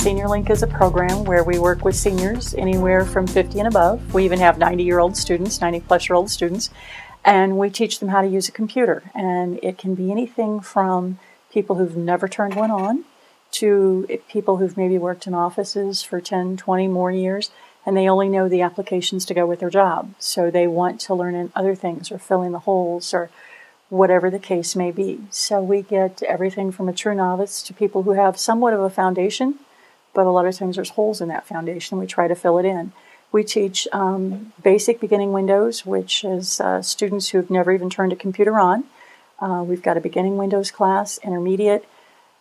SeniorLink is a program where we work with seniors anywhere from 50 and above. We even have 90-year-old students, 90-plus-year-old students, and we teach them how to use a computer. And it can be anything from people who've never turned one on to people who've maybe worked in offices for 10, 20 more years, and they only know the applications to go with their job. So they want to learn in other things or fill in the holes or whatever the case may be. So we get everything from a true novice to people who have somewhat of a foundation, but a lot of times there's holes in that foundation. We try to fill it in. We teach basic beginning Windows, which is students who've never even turned a computer on. We've got a beginning Windows class, intermediate.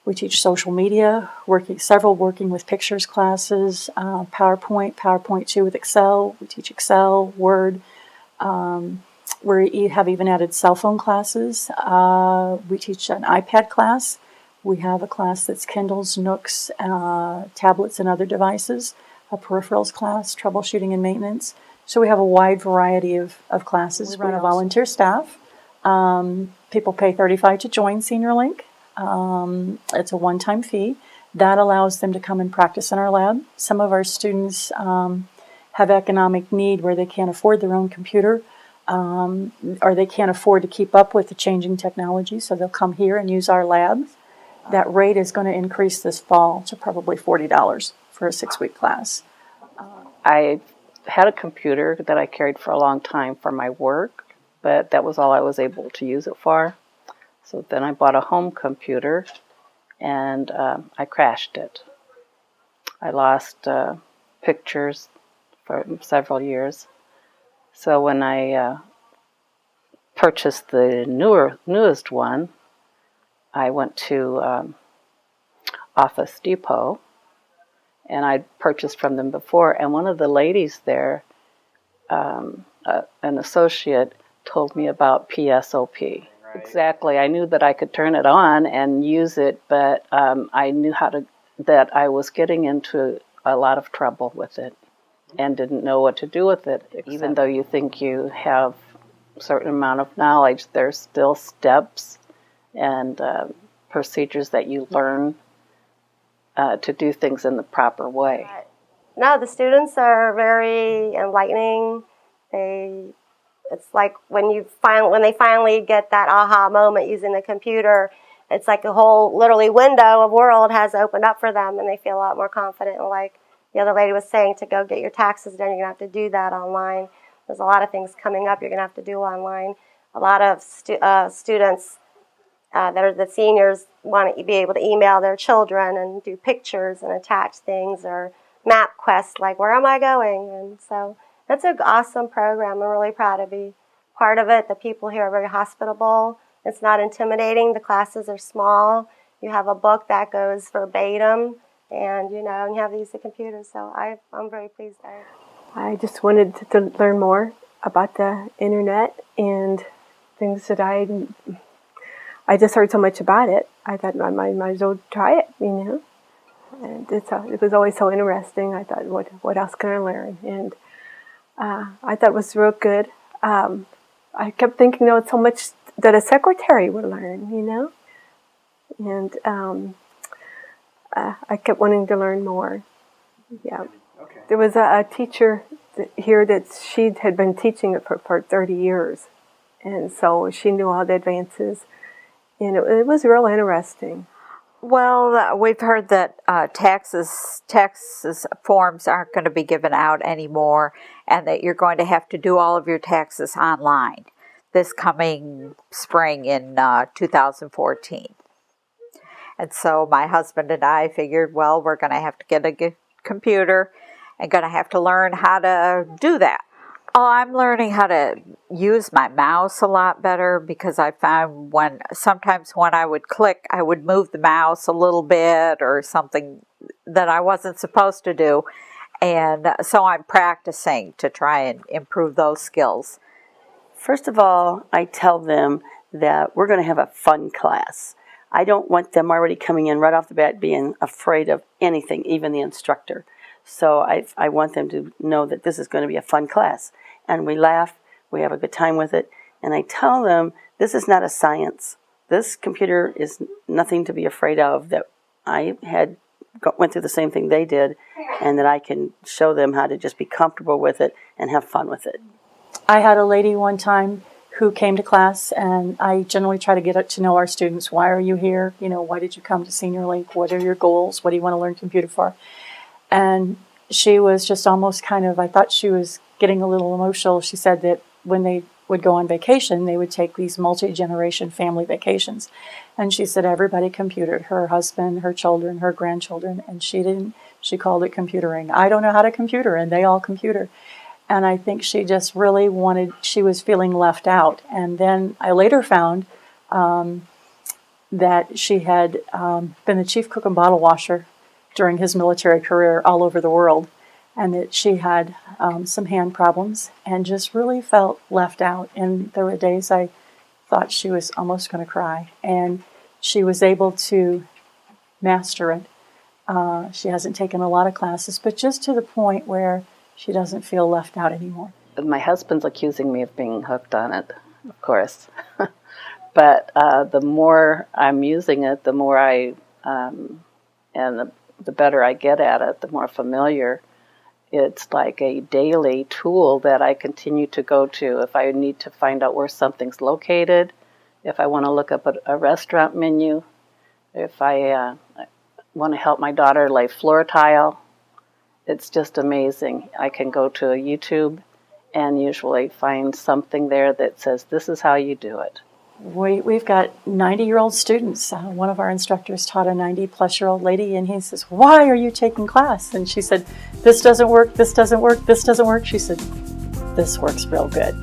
We teach social media, several working with pictures classes, PowerPoint, PowerPoint 2 with Excel. We teach Excel, Word. We have even added cell phone classes. We teach an iPad class. We have a class that's Kindles, Nooks, tablets, and other devices. A peripherals class, troubleshooting and maintenance. So we have a wide variety of classes. We run a volunteer staff. People pay $35 to join SeniorLink. It's a one-time fee. That allows them to come and practice in our lab. Some of our students have economic need where they can't afford their own computer, or they can't afford to keep up with the changing technology, so they'll come here and use our lab. That rate is going to increase this fall to probably $40 for a 6-week class. I had a computer that I carried for a long time for my work, but that was all I was able to use it for. So then I bought a home computer, and I crashed it. I lost pictures for several years. So when I purchased the newest one, I went to Office Depot, and I'd purchased from them before, and one of the ladies there, an associate, told me about PSOP. Right. Exactly. I knew that I could turn it on and use it, but I knew that I was getting into a lot of trouble with it and didn't know what to do with it. Even though you think you have a certain amount of knowledge, there's still steps and procedures that you learn to do things in the proper way. No, the students are very enlightening. It's like when they finally get that aha moment using the computer, it's like a whole literally window of world has opened up for them, and they feel a lot more confident. And like the other lady was saying, to go get your taxes done, you're going to have to do that online. There's a lot of things coming up you're going to have to do online. A lot of students that are the seniors want to be able to email their children and do pictures and attach things, or map quests like, where am I going? And so that's an awesome program. I'm really proud to be part of it. The people here are very hospitable. It's not intimidating. The classes are small. You have a book that goes verbatim, and you have to use the computer. So I'm very pleased. I just wanted to learn more about the internet and things that I just heard so much about it. I thought I might as well try it, And it was always so interesting. I thought, what else can I learn? And I thought it was real good. I kept thinking, it's so much that a secretary would learn, And I kept wanting to learn more. Yeah. Okay. There was a teacher here that she had been teaching it for 30 years. And so she knew all the advances. And it was real interesting. Well, we've heard that taxes forms aren't going to be given out anymore, and that you're going to have to do all of your taxes online this coming spring in 2014. And so my husband and I figured, well, we're going to have to get a computer and going to have to learn how to do that. Oh, I'm learning how to use my mouse a lot better, because I found sometimes when I would click, I would move the mouse a little bit or something that I wasn't supposed to do. And so I'm practicing to try and improve those skills. First of all, I tell them that we're going to have a fun class. I don't want them already coming in right off the bat being afraid of anything, even the instructor. So I want them to know that this is going to be a fun class. And we laugh, we have a good time with it. And I tell them, this is not a science. This computer is nothing to be afraid of. That I had went through the same thing they did, and that I can show them how to just be comfortable with it and have fun with it. I had a lady one time who came to class, and I generally try to get to know our students. Why are you here? Why did you come to SeniorLink? What are your goals? What do you want to learn computer for? And she was just almost I thought she was getting a little emotional. She said that when they would go on vacation, they would take these multi-generation family vacations. And she said everybody computered, her husband, her children, her grandchildren, and she didn't. She called it computering. I don't know how to computer, and they all computer. And I think she just really she was feeling left out. And then I later found that she had been the chief cook and bottle washer during his military career all over the world, and that she had some hand problems and just really felt left out. And there were days I thought she was almost going to cry. And she was able to master it. She hasn't taken a lot of classes, but just to the point where she doesn't feel left out anymore. My husband's accusing me of being hooked on it, of course. But the more I'm using it, the more the better I get at it, the more familiar. It's like a daily tool that I continue to go to if I need to find out where something's located, if I want to look up a restaurant menu, if I want to help my daughter lay floor tile. It's just amazing. I can go to a YouTube and usually find something there that says, this is how you do it. We've got 90-year-old students. One of our instructors taught a 90-plus-year-old lady, and he says, why are you taking class? And she said, this doesn't work, this doesn't work, this doesn't work. She said, this works real good.